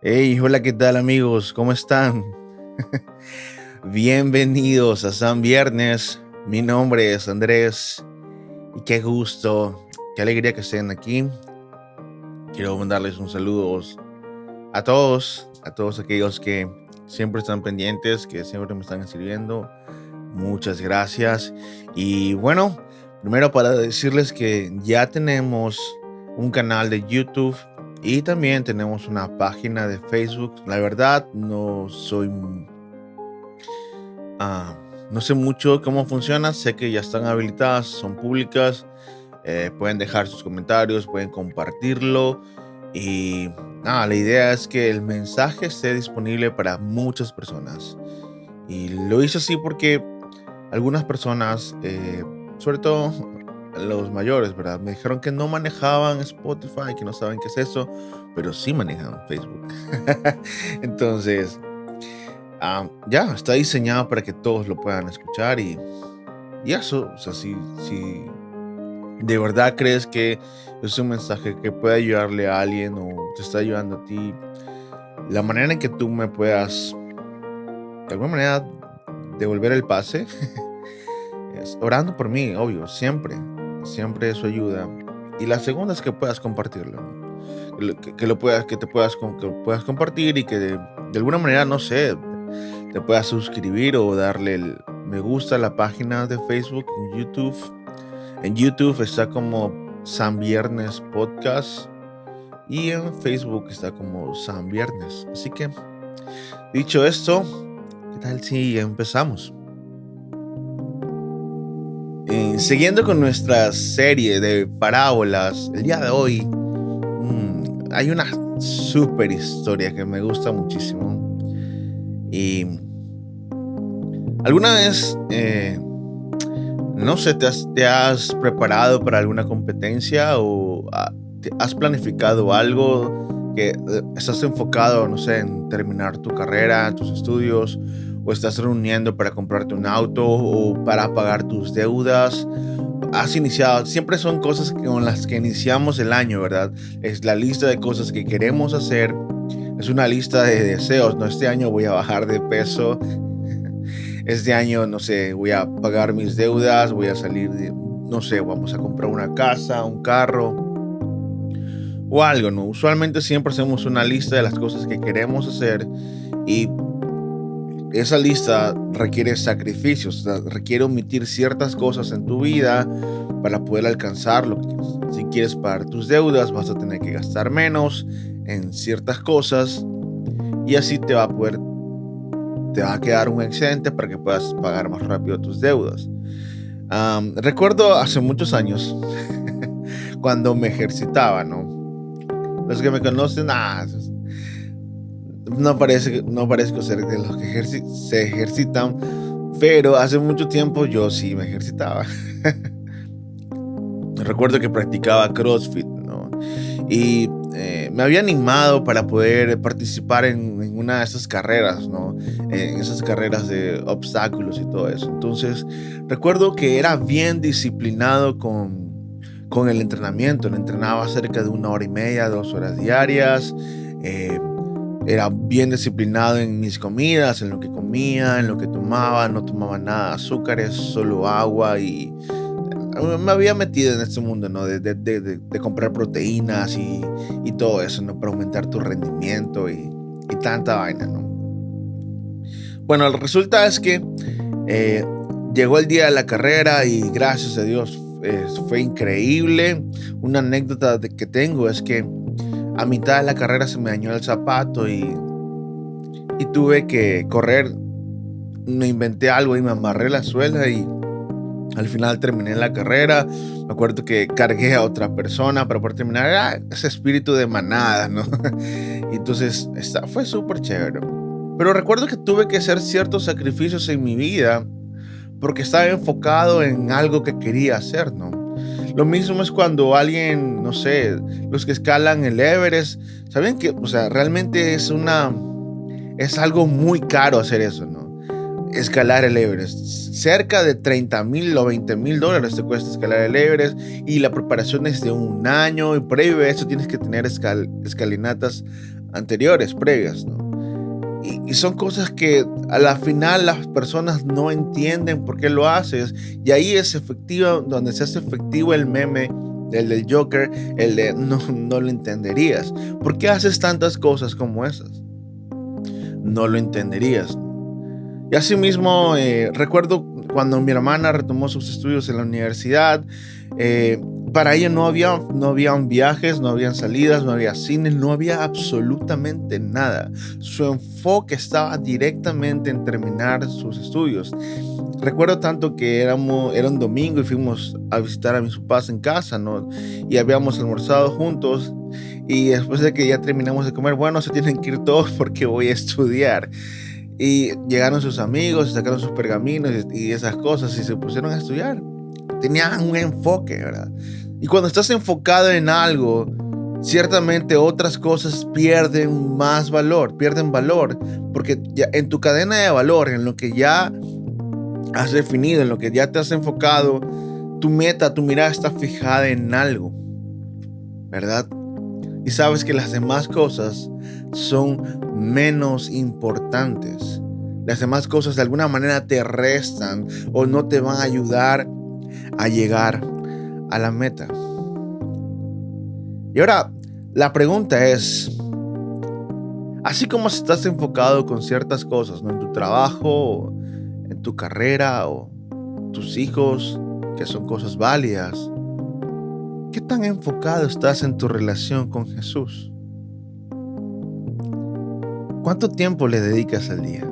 Hey, hola, ¿qué tal amigos? ¿Cómo están? Bienvenidos a San Viernes. Mi nombre es Andrés y qué gusto, qué alegría que estén aquí. Quiero mandarles un saludo a todos aquellos que siempre están pendientes, que siempre me están escribiendo. Muchas gracias. Y bueno, primero para decirles que ya tenemos un canal de YouTube y también tenemos una página de Facebook. La verdad, ah, no sé mucho cómo funciona. Sé que ya están habilitadas, son públicas. Pueden dejar sus comentarios, pueden compartirlo. Y nada, la idea es que el mensaje esté disponible para muchas personas. Y lo hice así porque algunas personas, sobre todo los mayores, ¿verdad? Me dijeron que no manejaban Spotify, que no saben qué es eso, pero sí manejan Facebook. Entonces, ya, está diseñado para que todos lo puedan escuchar y eso, o sea, si de verdad crees que es un mensaje que puede ayudarle a alguien o te está ayudando a ti, la manera en que tú me puedas, de alguna manera, devolver el pase es orando por mí, obvio, siempre, siempre eso ayuda. Y la segunda es que puedas compartirlo, ¿no? Que lo puedas, que puedas compartir y que de alguna manera, no sé, te puedas suscribir o darle el me gusta a la página de Facebook, en YouTube. En YouTube está como San Viernes Podcast y en Facebook está como San Viernes. Así que, dicho esto, ¿qué tal si empezamos? Siguiendo con nuestra serie de parábolas, el día de hoy hay una super historia que me gusta muchísimo. Y alguna vez, no sé, te has preparado para alguna competencia o has planificado algo que estás enfocado, no sé, en terminar tu carrera, tus estudios, o estás reuniendo para comprarte un auto o para pagar tus deudas? Has iniciado, siempre son cosas con las que iniciamos el año, ¿verdad? Es la lista de cosas que queremos hacer, es una lista de deseos, ¿no? Este año voy a bajar de peso, este año, no sé, voy a pagar mis deudas, voy a salir de, no sé, vamos a comprar una casa, un carro o algo, ¿no? Usualmente siempre hacemos una lista de las cosas que queremos hacer y esa lista requiere sacrificios, o sea, requiere omitir ciertas cosas en tu vida para poder alcanzar lo que quieres. Si quieres pagar tus deudas, vas a tener que gastar menos en ciertas cosas y así te va a quedar un excedente para que puedas pagar más rápido tus deudas. Recuerdo hace muchos años cuando me ejercitaba, ¿no? Los que me conocen, no parezco ser de los que se ejercitan, pero hace mucho tiempo yo sí me ejercitaba. Recuerdo que practicaba CrossFit, ¿no? Y me había animado para poder participar en una de esas carreras, ¿no? En esas carreras de obstáculos y todo eso. Entonces, recuerdo que era bien disciplinado con el entrenamiento. Entrenaba cerca de 1 hora y media, 2 horas diarias. Eh, Era bien disciplinado en mis comidas, en lo que comía, en lo que tomaba. No tomaba nada de azúcares, solo agua y me había metido en este mundo, ¿no? De comprar proteínas y todo eso, ¿no? Para aumentar tu rendimiento y tanta vaina, ¿no? Bueno, resulta es que eh, llegó el día de la carrera y gracias a Dios fue increíble. Una anécdota que tengo es que a mitad de la carrera se me dañó el zapato y tuve que correr. Me inventé algo y me amarré la suela y al final terminé la carrera. Me acuerdo que cargué a otra persona para poder terminar. Era ese espíritu de manada, ¿no? Y entonces fue súper chévere. Pero recuerdo que tuve que hacer ciertos sacrificios en mi vida porque estaba enfocado en algo que quería hacer, ¿no? Lo mismo es cuando alguien, no sé, los que escalan el Everest, ¿saben que, o sea, realmente es algo muy caro hacer eso, ¿no? Escalar el Everest. Cerca de 30,000 o 20,000 dólares te cuesta escalar el Everest y la preparación es de un año y previo a eso tienes que tener escalinatas anteriores, previas, ¿no? Y son cosas que a la final las personas no entienden por qué lo haces. Y ahí es efectivo, donde se hace efectivo el meme, el del Joker, el de no lo entenderías. ¿Por qué haces tantas cosas como esas? No lo entenderías. Y asimismo, recuerdo cuando mi hermana retomó sus estudios en la universidad, para ella no habían viajes, no habían salidas, no había cine, no había absolutamente nada. Su enfoque estaba directamente en terminar sus estudios. Recuerdo tanto que era un domingo y fuimos a visitar a mis papás en casa, ¿no? Y habíamos almorzado juntos. Y después de que ya terminamos de comer, bueno, se tienen que ir todos porque voy a estudiar. Y llegaron sus amigos, sacaron sus pergaminos y esas cosas y se pusieron a estudiar. Tenían un enfoque, ¿verdad? Y cuando estás enfocado en algo, ciertamente otras cosas pierden valor, porque ya en tu cadena de valor, en lo que ya has definido, en lo que ya te has enfocado, tu meta, tu mirada está fijada en algo, ¿verdad? Y sabes que las demás cosas son menos importantes. Las demás cosas de alguna manera te restan o no te van a ayudar a llegar a la meta. Y ahora, la pregunta es, así como estás enfocado con ciertas cosas, ¿no? En tu trabajo, en tu carrera o tus hijos, que son cosas válidas, ¿qué tan enfocado estás en tu relación con Jesús? ¿Cuánto tiempo le dedicas al día?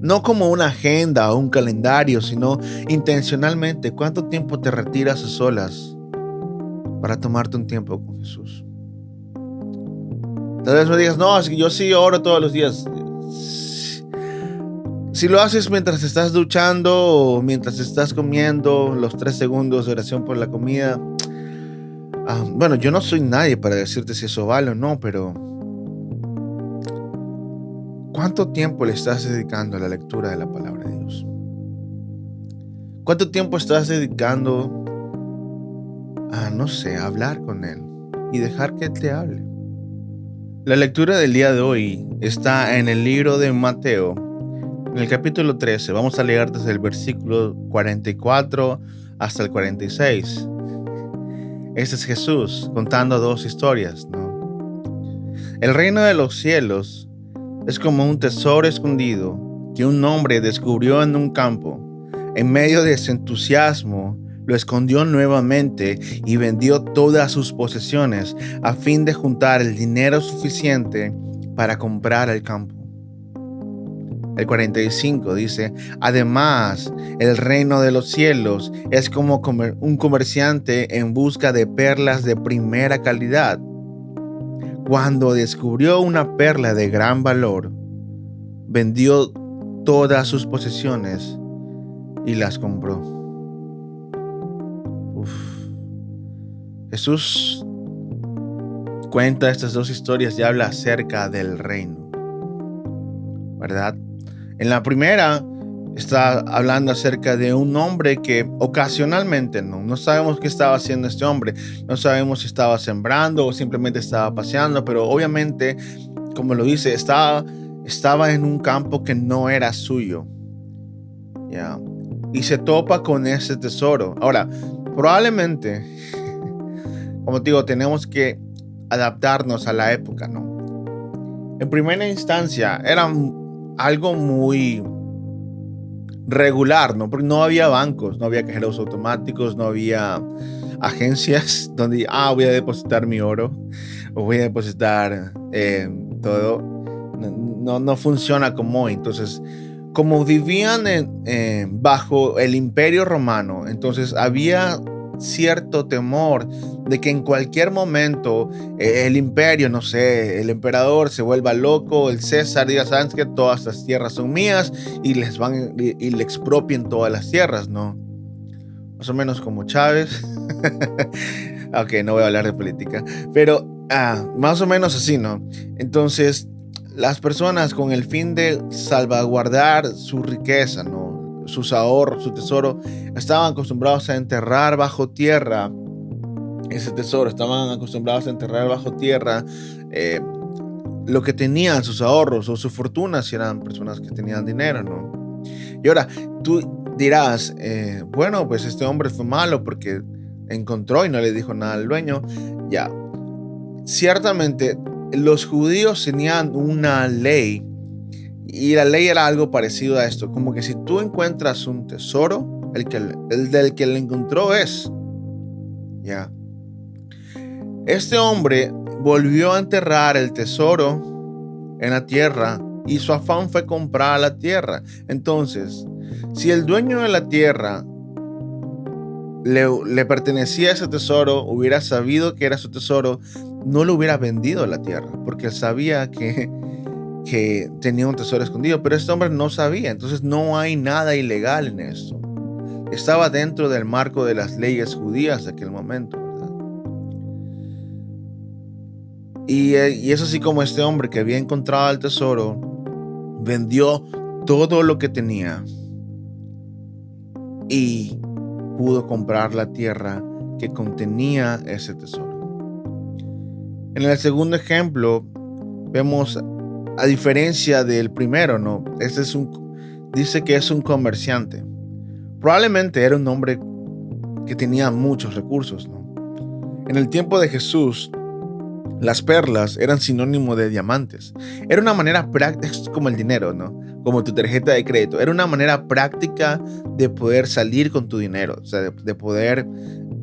No como una agenda o un calendario, sino intencionalmente. ¿Cuánto tiempo te retiras a solas para tomarte un tiempo con Jesús? Tal vez me digas, no, es que yo sí oro todos los días. Si lo haces mientras estás duchando o mientras estás comiendo, los 3 segundos de oración por la comida, bueno, yo no soy nadie para decirte si eso vale o no, pero ¿cuánto tiempo le estás dedicando a la lectura de la palabra de Dios? ¿Cuánto tiempo estás dedicando a, no sé, a hablar con Él y dejar que Él te hable? La lectura del día de hoy está en el libro de Mateo, en el capítulo 13. Vamos a leer desde el versículo 44 hasta el 46. Este es Jesús contando 2 historias, ¿no? El reino de los cielos es como un tesoro escondido que un hombre descubrió en un campo. En medio de su entusiasmo, lo escondió nuevamente y vendió todas sus posesiones a fin de juntar el dinero suficiente para comprar el campo. El 45 dice, además, el reino de los cielos es como un comerciante en busca de perlas de primera calidad. Cuando descubrió una perla de gran valor, vendió todas sus posesiones y las compró. Jesús cuenta estas 2 historias y habla acerca del reino, ¿verdad? En la primera está hablando acerca de un hombre que ocasionalmente no sabemos qué estaba haciendo este hombre, no sabemos si estaba sembrando o simplemente estaba paseando, pero obviamente, como lo dice, estaba en un campo que no era suyo, ¿ya? Y se topa con ese tesoro. Ahora, probablemente, como te digo, tenemos que adaptarnos a la época, ¿no? En primera instancia, era algo muy regular, ¿no? Porque no había bancos, no había cajeros automáticos, no había agencias donde voy a depositar mi oro o voy a depositar todo. No funciona como hoy. Entonces, como vivían bajo el Imperio Romano, entonces había cierto temor de que en cualquier momento el imperio, no sé, el emperador se vuelva loco, el César diga, ¿sabes qué? Todas las tierras son mías y le expropien todas las tierras, ¿no? Más o menos como Chávez. Ok, no voy a hablar de política, pero más o menos así, ¿no? Entonces, las personas con el fin de salvaguardar su riqueza, ¿no? Sus ahorros, su tesoro, estaban acostumbrados a enterrar bajo tierra ese tesoro. Estaban acostumbrados a enterrar bajo tierra eh, lo que tenían, sus ahorros o su fortuna, si eran personas que tenían dinero, ¿no? Y ahora, tú dirás, bueno, pues este hombre fue malo porque encontró y no le dijo nada al dueño. Ya, ciertamente los judíos tenían una ley y la ley era algo parecido a esto, como que si tú encuentras un tesoro, el del que le encontró es, ya. Este hombre volvió a enterrar el tesoro en la tierra y su afán fue comprar la tierra. Entonces, si el dueño de la tierra le pertenecía ese tesoro, hubiera sabido que era su tesoro, no le hubiera vendido la tierra, porque él sabía que tenía un tesoro escondido, pero este hombre no sabía, entonces no hay nada ilegal en esto. Estaba dentro del marco de las leyes judías de aquel momento, ¿verdad? Y es así como este hombre que había encontrado el tesoro, vendió todo lo que tenía y pudo comprar la tierra que contenía ese tesoro. En el segundo ejemplo, vemos, a diferencia del primero, ¿no? Dice que es un comerciante. Probablemente era un hombre que tenía muchos recursos, ¿no? En el tiempo de Jesús, las perlas eran sinónimo de diamantes. Era una manera práctica, es como el dinero, ¿no? Como tu tarjeta de crédito. Era una manera práctica de poder salir con tu dinero, o sea, de poder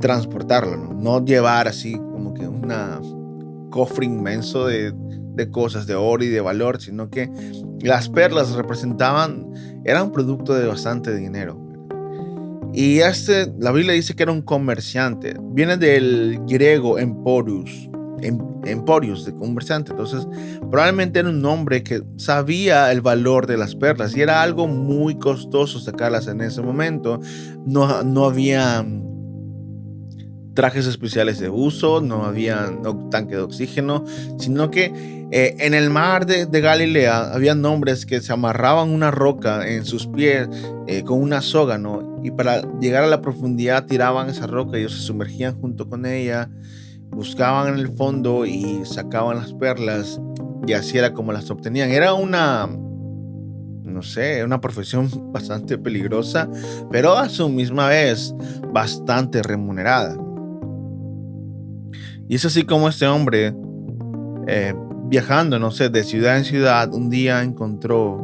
transportarlo, ¿no? No llevar así como que un cofre inmenso de cosas, de oro y de valor, sino que las perlas eran un producto de bastante dinero. Y la Biblia dice que era un comerciante. Viene del griego emporius, de comerciante. Entonces, probablemente era un hombre que sabía el valor de las perlas y era algo muy costoso sacarlas en ese momento. No había trajes especiales de uso, no había tanque de oxígeno, sino que en el mar de Galilea había hombres que se amarraban una roca en sus pies con una soga, ¿no? Y para llegar a la profundidad tiraban esa roca y ellos se sumergían junto con ella, buscaban en el fondo y sacaban las perlas y así era como las obtenían. Era no sé, una profesión bastante peligrosa, pero a su misma vez bastante remunerada. Y es así como este hombre, viajando, no sé, de ciudad en ciudad, un día encontró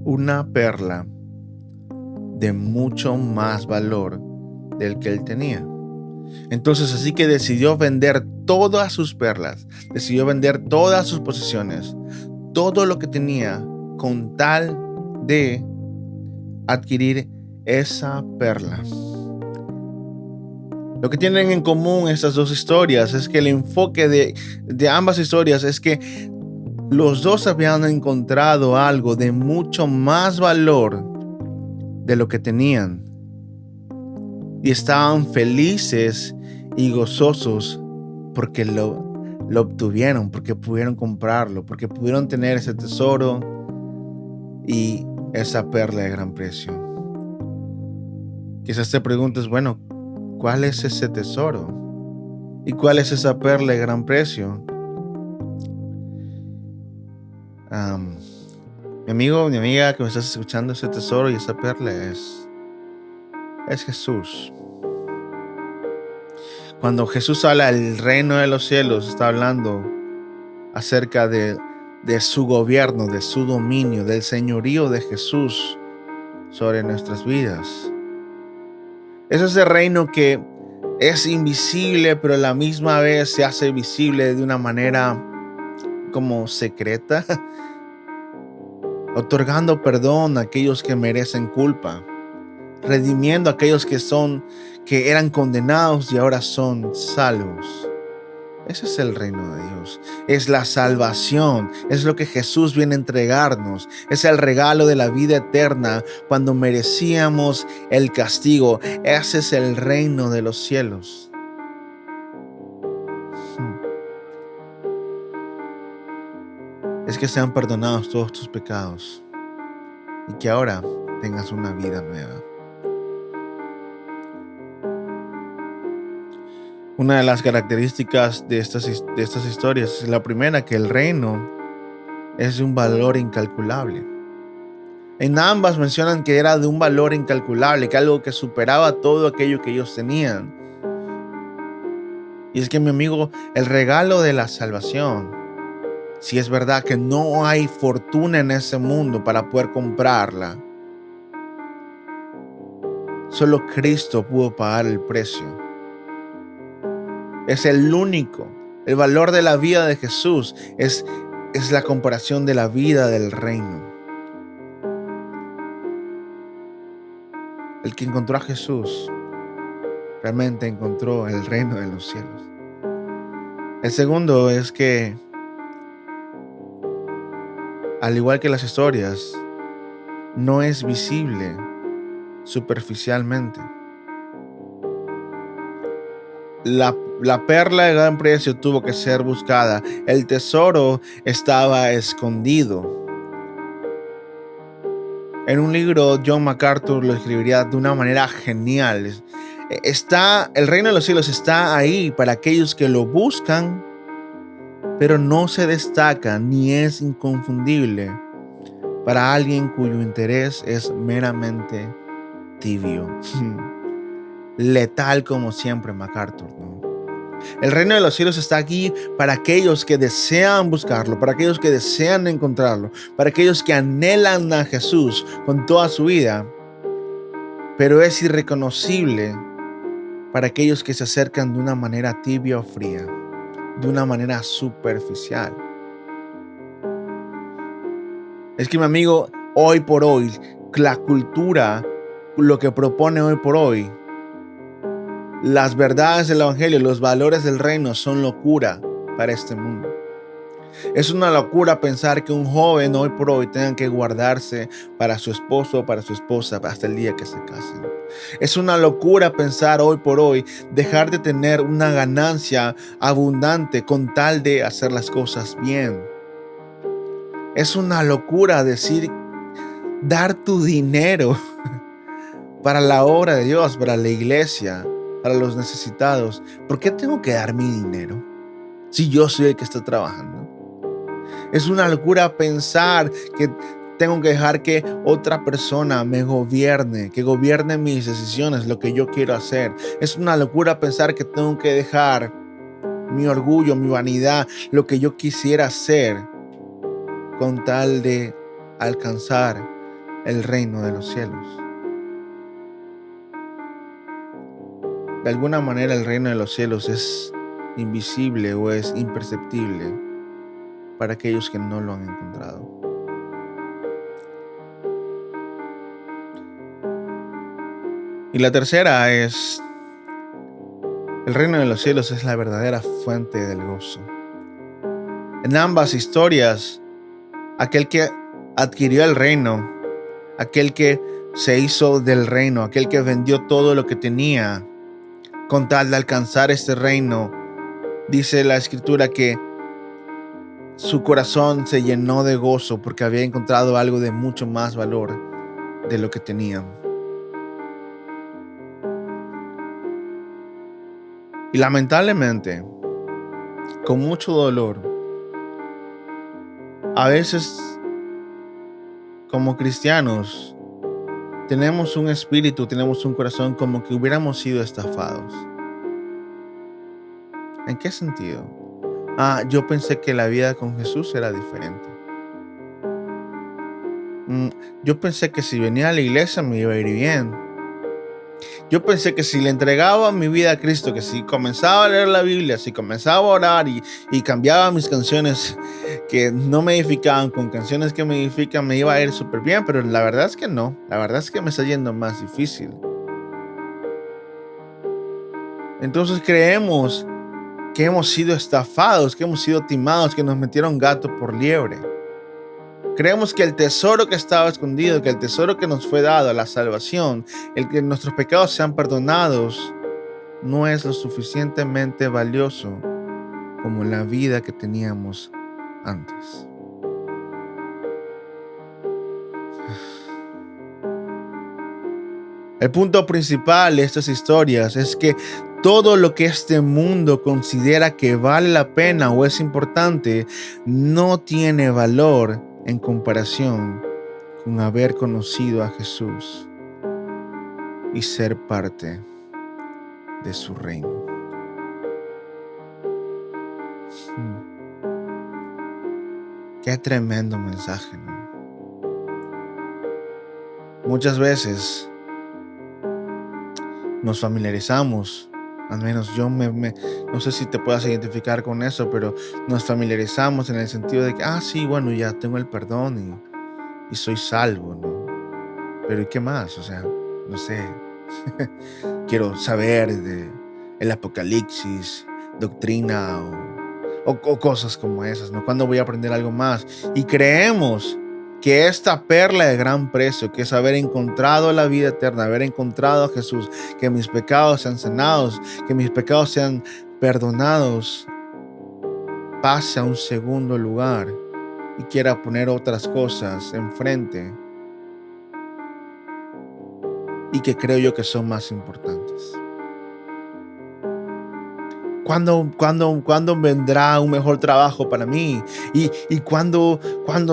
una perla de mucho más valor del que él tenía. Entonces, así que decidió vender todas sus perlas, decidió vender todas sus posesiones, todo lo que tenía, con tal de adquirir esa perla. Lo que tienen en común estas dos historias es que el enfoque de ambas historias es que los dos habían encontrado algo de mucho más valor de lo que tenían y estaban felices y gozosos porque lo obtuvieron, porque pudieron comprarlo, porque pudieron tener ese tesoro y esa perla de gran precio. Quizás te preguntes, bueno, ¿cuál es ese tesoro? ¿Y cuál es esa perla de gran precio? Mi amigo, mi amiga que me estás escuchando, ese tesoro y esa perla es Jesús. Cuando Jesús habla del reino de los cielos, está hablando acerca de su gobierno, de su dominio, del señorío de Jesús sobre nuestras vidas. Es ese reino que es invisible, pero a la misma vez se hace visible de una manera como secreta, otorgando perdón a aquellos que merecen culpa, redimiendo a aquellos que eran condenados y ahora son salvos. Ese es el reino de Dios. Es la salvación. Es lo que Jesús viene a entregarnos. Es el regalo de la vida eterna cuando merecíamos el castigo. Ese es el reino de los cielos. Es que sean perdonados todos tus pecados y que ahora tengas una vida nueva. Una de las características de estas historias es la primera, que el reino es de un valor incalculable. En ambas mencionan que era de un valor incalculable, que algo que superaba todo aquello que ellos tenían. Y es que, mi amigo, el regalo de la salvación, si es verdad que no hay fortuna en ese mundo para poder comprarla, solo Cristo pudo pagar el precio. Es el único. El valor de la vida de Jesús es la comparación de la vida del reino. El que encontró a Jesús realmente encontró el reino de los cielos. El segundo es que, al igual que las historias, no es visible superficialmente. La perla de gran precio tuvo que ser buscada. El tesoro estaba escondido. En un libro, John MacArthur lo escribiría de una manera genial. El reino de los cielos está ahí para aquellos que lo buscan, pero no se destaca ni es inconfundible para alguien cuyo interés es meramente tibio. Letal como siempre MacArthur, ¿no? El reino de los cielos está aquí para aquellos que desean buscarlo, para aquellos que desean encontrarlo, para aquellos que anhelan a Jesús con toda su vida, pero es irreconocible para aquellos que se acercan de una manera tibia o fría, de una manera superficial. Es que, mi amigo, hoy por hoy, la cultura, lo que propone hoy por hoy, las verdades del evangelio, los valores del reino son locura para este mundo. Es una locura pensar que un joven hoy por hoy tenga que guardarse para su esposo o para su esposa hasta el día que se casen. Es una locura pensar hoy por hoy dejar de tener una ganancia abundante con tal de hacer las cosas bien. Es una locura dar tu dinero para la obra de Dios, para la iglesia, para los necesitados. ¿Por qué tengo que dar mi dinero si yo soy el que está trabajando? Es una locura pensar que tengo que dejar que otra persona me gobierne, que gobierne mis decisiones, lo que yo quiero hacer. Es una locura pensar que tengo que dejar mi orgullo, mi vanidad, lo que yo quisiera hacer con tal de alcanzar el reino de los cielos. De alguna manera el reino de los cielos es invisible o es imperceptible para aquellos que no lo han encontrado. Y la tercera es: el reino de los cielos es la verdadera fuente del gozo. En ambas historias, aquel que adquirió el reino, aquel que se hizo del reino, aquel que vendió todo lo que tenía con tal de alcanzar este reino, dice la escritura que su corazón se llenó de gozo porque había encontrado algo de mucho más valor de lo que tenía. Y lamentablemente, con mucho dolor, a veces como cristianos tenemos un espíritu, tenemos un corazón como que hubiéramos sido estafados. ¿En qué sentido? Yo pensé que la vida con Jesús era diferente. Yo pensé que si venía a la iglesia me iba a ir bien. Yo pensé que si le entregaba mi vida a Cristo, que si comenzaba a leer la Biblia, si comenzaba a orar y cambiaba mis canciones que no me edificaban con canciones que me edifican, me iba a ir súper bien, pero la verdad es que no. La verdad es que me está yendo más difícil. Entonces creemos que hemos sido estafados, que hemos sido timados, que nos metieron gato por liebre. Creemos que el tesoro que estaba escondido, que el tesoro que nos fue dado, la salvación, el que nuestros pecados sean perdonados, no es lo suficientemente valioso como la vida que teníamos antes. El punto principal de estas historias es que todo lo que este mundo considera que vale la pena o es importante no tiene valor en comparación con haber conocido a Jesús y ser parte de su reino. Qué tremendo mensaje, ¿no? Muchas veces nos familiarizamos, al menos yo no sé si te puedas identificar con eso, pero nos familiarizamos en el sentido de que, sí, bueno, ya tengo el perdón y soy salvo, ¿no? Pero ¿y qué más? O sea, no sé, quiero saber de el apocalipsis, doctrina o cosas como esas, ¿no? ¿Cuándo voy a aprender algo más? Y creemos que esta perla de gran precio, que es haber encontrado la vida eterna, haber encontrado a Jesús, que mis pecados sean sanados, que mis pecados sean perdonados, pase a un segundo lugar y quiera poner otras cosas enfrente y que creo yo que son más importantes. ¿Cuándo vendrá un mejor trabajo para mí? ¿Y cuándo,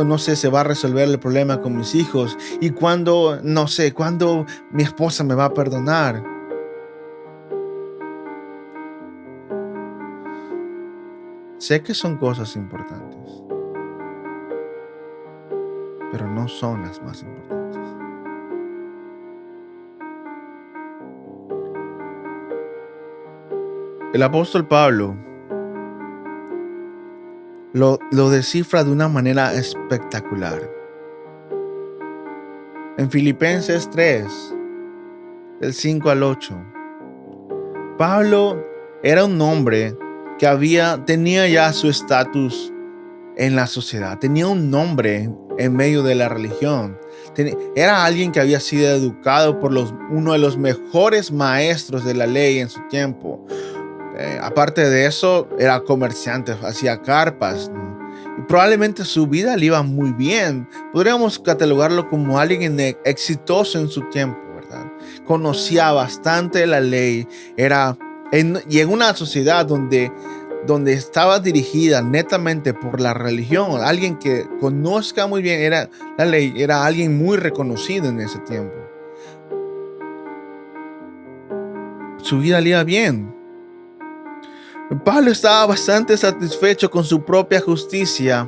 no sé, se va a resolver el problema con mis hijos? ¿Y cuándo, no sé, cuándo mi esposa me va a perdonar? Sé que son cosas importantes, pero no son las más importantes. El apóstol Pablo lo descifra de una manera espectacular. En Filipenses 3, del 5 al 8, Pablo era un hombre que tenía ya su estatus en la sociedad, tenía un nombre en medio de la religión. Era alguien que había sido educado por uno de los mejores maestros de la ley en su tiempo. Aparte de eso, era comerciante, hacía carpas, ¿no? Y probablemente su vida le iba muy bien. Podríamos catalogarlo como alguien exitoso en su tiempo, ¿verdad? Conocía bastante la ley. Y en una sociedad donde estaba dirigida netamente por la religión, alguien que conozca muy bien la ley, era alguien muy reconocido en ese tiempo. Su vida le iba bien. Pablo estaba bastante satisfecho con su propia justicia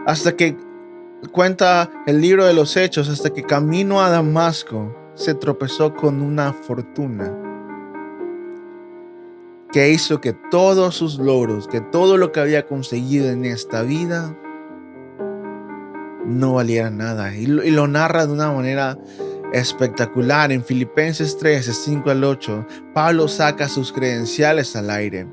hasta que cuenta el libro de los Hechos, hasta que camino a Damasco se tropezó con una fortuna que hizo que todos sus logros, que todo lo que había conseguido en esta vida no valiera nada. Y lo narra de una manera espectacular. En Filipenses 3, 5 al 8, Pablo saca sus credenciales al aire.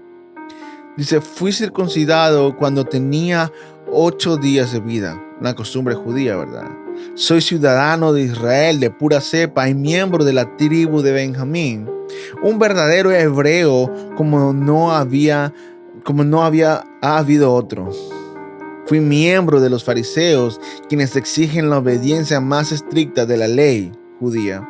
Dice, fui circuncidado cuando tenía 8 días de vida, una costumbre judía, ¿verdad? Soy ciudadano de Israel de pura cepa y miembro de la tribu de Benjamín, un verdadero hebreo como no había habido otro. Fui miembro de los fariseos, quienes exigen la obediencia más estricta de la ley judía.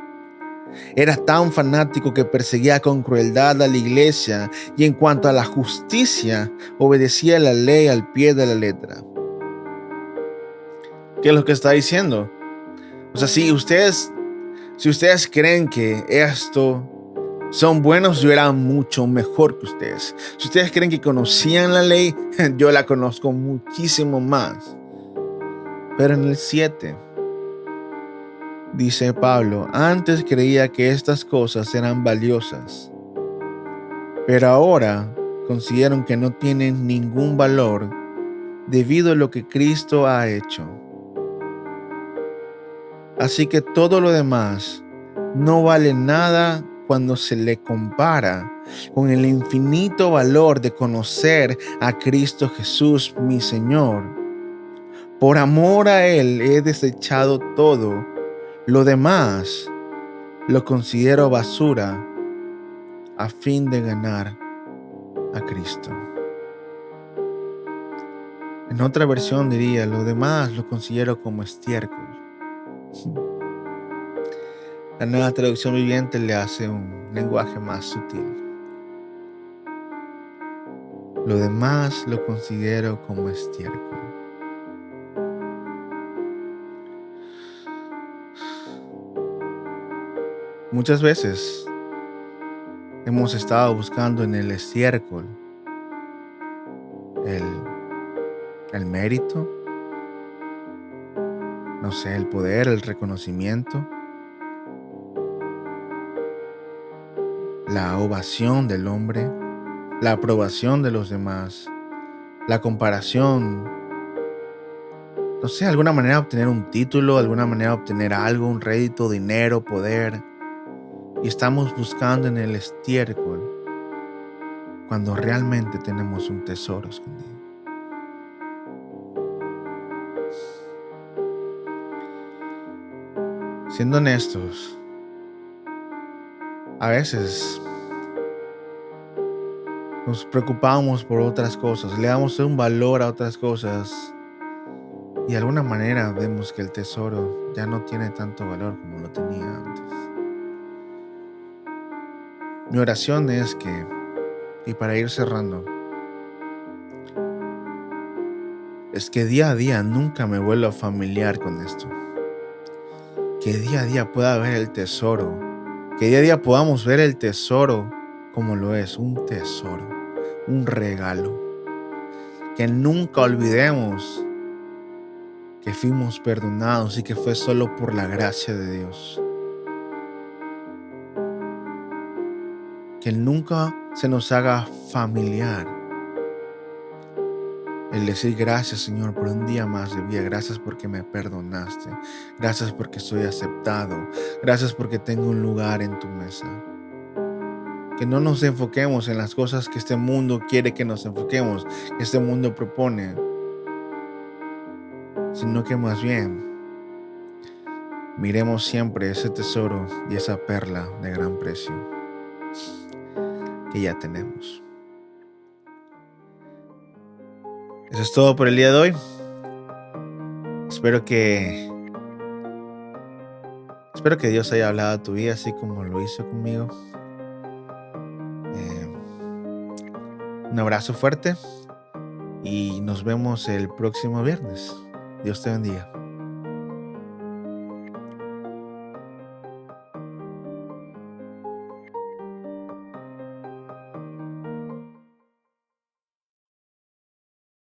Era tan fanático que perseguía con crueldad a la iglesia y en cuanto a la justicia, obedecía la ley al pie de la letra. ¿Qué es lo que está diciendo? O sea, si ustedes creen que esto son buenos, yo era mucho mejor que ustedes. Si ustedes creen que conocían la ley, yo la conozco muchísimo más. Pero en el 7 dice Pablo, antes creía que estas cosas eran valiosas, pero ahora considero que no tienen ningún valor debido a lo que Cristo ha hecho. Así que todo lo demás no vale nada cuando se le compara con el infinito valor de conocer a Cristo Jesús, mi Señor. Por amor a Él he desechado todo. Lo demás lo considero basura a fin de ganar a Cristo. En otra versión diría, lo demás lo considero como estiércol. La Nueva Traducción Viviente le hace un lenguaje más sutil. Lo demás lo considero como estiércol. Muchas veces hemos estado buscando en el estiércol el, el mérito, no sé, el poder, el reconocimiento, la ovación del hombre, la aprobación de los demás, la comparación, no sé, de alguna manera obtener un título, de alguna manera obtener algo, un rédito, dinero, poder. Y estamos buscando en el estiércol cuando realmente tenemos un tesoro escondido. Siendo honestos, a veces nos preocupamos por otras cosas, le damos un valor a otras cosas y de alguna manera vemos que el tesoro ya no tiene tanto valor como lo tenía antes. Mi oración es que, y para ir cerrando, es que día a día nunca me vuelva familiar con esto. Que día a día pueda ver el tesoro. Que día a día podamos ver el tesoro como lo es, un tesoro, un regalo. Que nunca olvidemos que fuimos perdonados y que fue solo por la gracia de Dios. Que nunca se nos haga familiar el decir gracias, Señor, por un día más de vida. Gracias porque me perdonaste. Gracias porque soy aceptado. Gracias porque tengo un lugar en tu mesa. Que no nos enfoquemos en las cosas que este mundo quiere que nos enfoquemos, que este mundo propone, sino que más bien miremos siempre ese tesoro y esa perla de gran precio que ya tenemos. Eso es todo por el día de hoy. Espero que Dios haya hablado a tu vida así como lo hizo conmigo. Un abrazo fuerte y nos vemos el próximo viernes. Dios te bendiga.